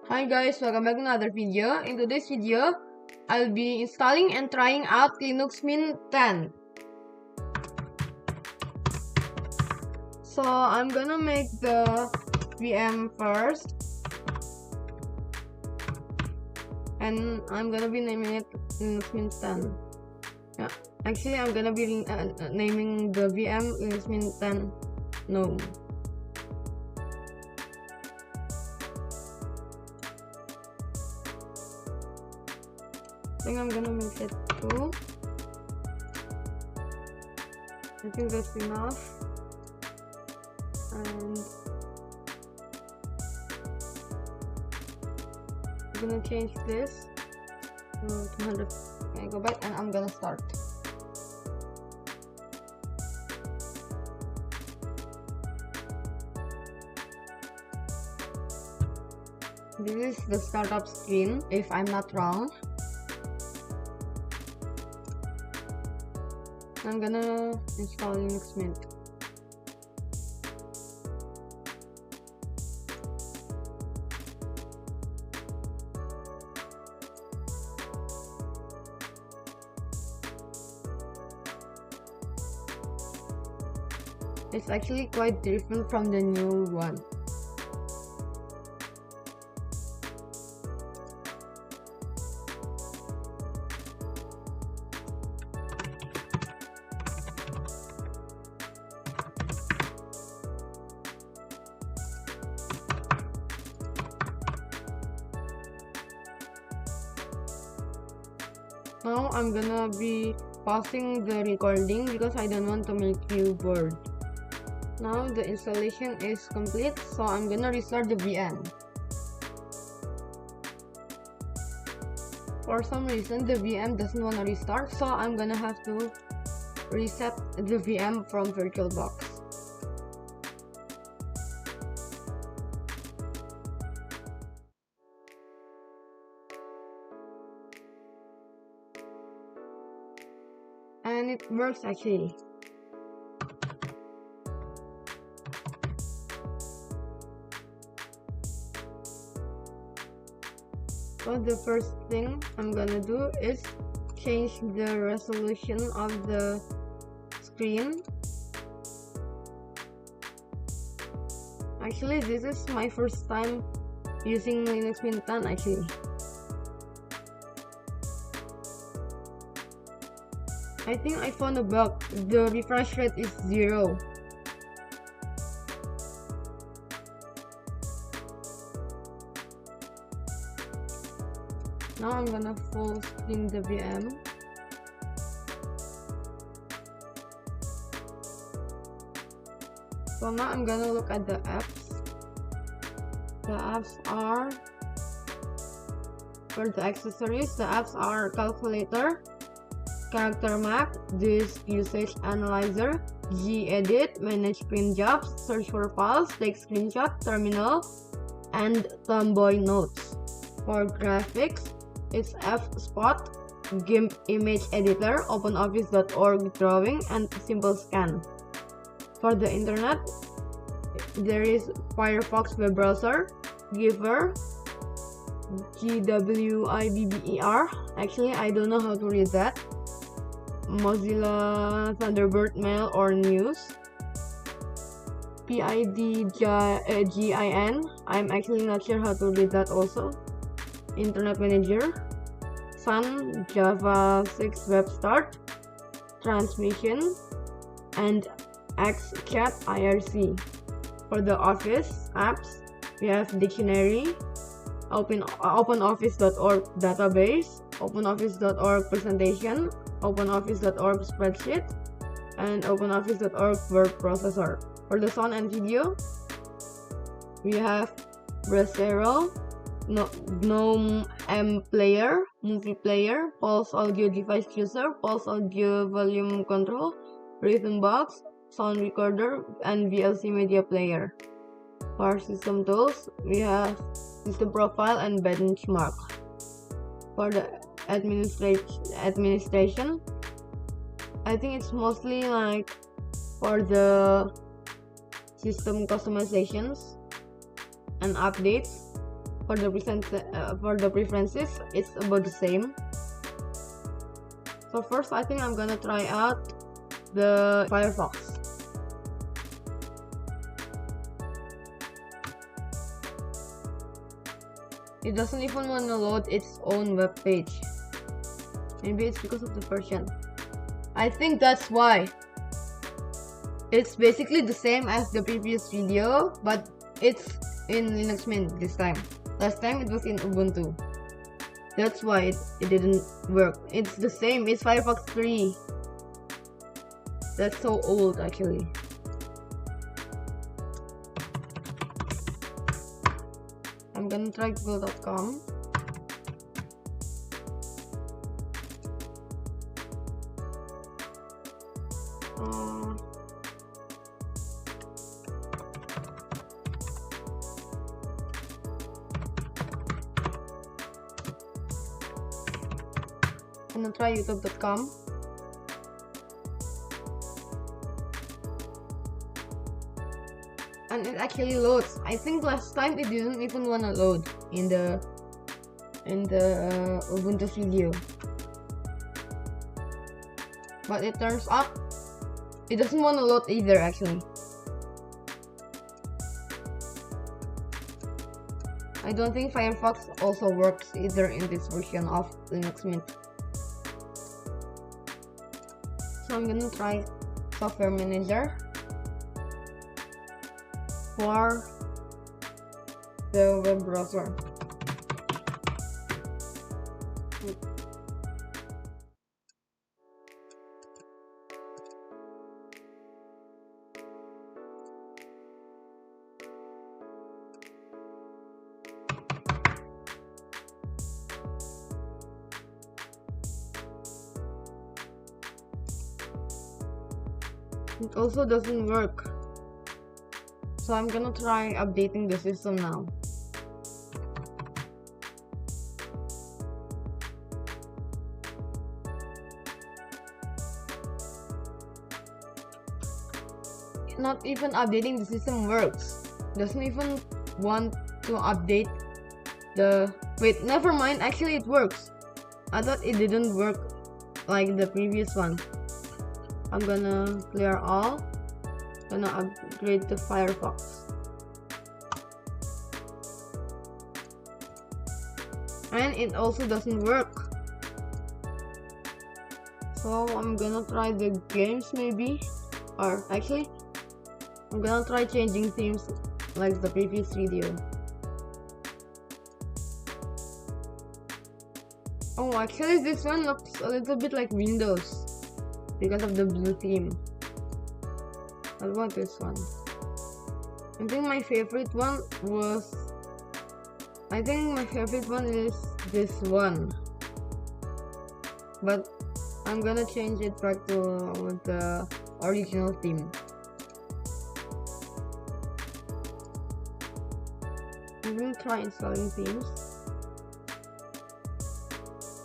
Hi guys, welcome back to another video. In today's video, I'll be installing and trying out Linux Mint 10. So I'm gonna make the VM first, and I'm gonna be naming it Linux Mint 10. Yeah, actually I'm gonna be naming the VM Linux Mint 10 GNOME. I think I'm gonna make it 2. I think that's enough. And I'm gonna change this to 200 megabyte and I'm gonna start. This is the startup screen, if I'm not wrong. I'm gonna install Linux Mint. It's actually quite different from the new one. Now I'm gonna be pausing the recording because I don't want to make you bored. Now the installation is complete, so I'm gonna restart the VM. For some reason the VM doesn't want to restart, so I'm gonna have to reset the VM from VirtualBox. And it works actually. So the first thing I'm gonna do is change the resolution of the screen. Actually, this is my first time using Linux Mint 10 actually. I think I found a bug. The refresh rate is 0. Now I'm gonna full screen the VM. So now I'm gonna look at the apps. The apps are, for the accessories, the apps are Calculator, Character Map, Disk Usage Analyzer, Gedit, Manage Print Jobs, Search for Files, Take Screenshot, Terminal, and Tomboy Notes. For graphics, it's F-Spot, GIMP Image Editor, OpenOffice.org Drawing, and Simple Scan. For the internet, there is Firefox web browser, Giver, GWIBBER. Actually, I don't know how to read that. Mozilla Thunderbird Mail or News, PIDGIN. I'm actually not sure how to read that also. Internet Manager, Sun, Java 6 Web Start, Transmission, and CapCut IRC. For the Office apps, we have Dictionary, OpenOffice.org Database, OpenOffice.org Presentation, OpenOffice.org Spreadsheet, and OpenOffice.org Word Processor. For the sound and video, we have Brasero, GNOME M Player, Movie Player, Pulse Audio Device Chooser, Pulse Audio Volume Control, Rhythm Box, Sound Recorder, and VLC Media Player. For system tools, we have System Profile and Benchmark. For the administration, I think it's mostly like for the system customizations and updates. for the preferences, it's about the same. So first, I think I'm gonna try out the Firefox. It doesn't even want to load its own web page. Maybe it's because of the version. I think that's why. It's basically the same as the previous video, but it's in Linux Mint this time. Last time it was in Ubuntu. That's why it didn't work. It's the same. It's Firefox 3. That's so old actually. I'm gonna try google.com. I'm gonna try youtube.com. And it actually loads. I think last time it didn't even wanna load in the Ubuntu video. But it turns up it doesn't wanna load either actually. I don't think Firefox also works either in this version of Linux Mint. So I'm gonna try Software Manager for the web browser. It also doesn't work. So I'm gonna try updating the system now. Not even updating the system works. Doesn't even want to update the... Wait, never mind. Actually, it works. I thought it didn't work like the previous one. I'm gonna clear all. Gonna upgrade to Firefox. And it also doesn't work. So I'm gonna try the games maybe. Or actually, I'm gonna try changing themes like the previous video. Oh, actually this one looks a little bit like Windows because of the blue theme. What about this one? I think my favorite one is this one. But I'm gonna change it back to the original theme. I'm gonna try installing themes,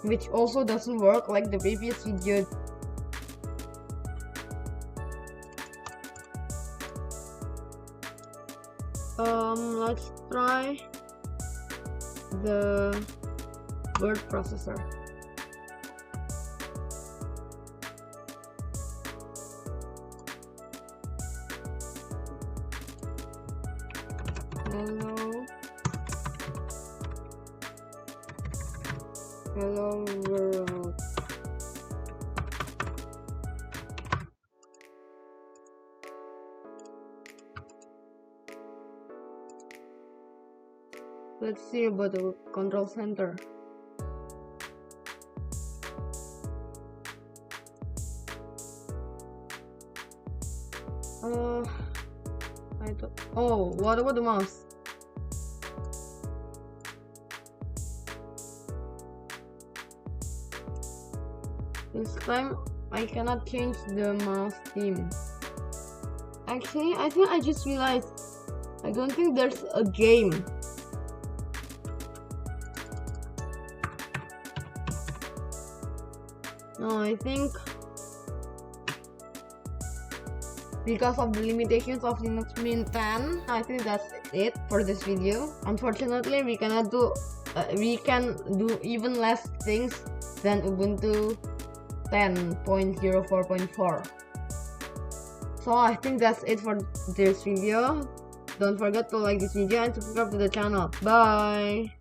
which also doesn't work like the previous video. Let's try the word processor. Hello world. Let's see about the control center. Oh, what about the mouse? This time I cannot change the mouse theme. Actually, I think I just realized I don't think there's a game. No, I think because of the limitations of Linux Mint 10. I think that's it for this video. Unfortunately, we can do even less things than Ubuntu 10.04.4. So I think that's it for this video. Don't forget to like this video and subscribe to the channel. Bye!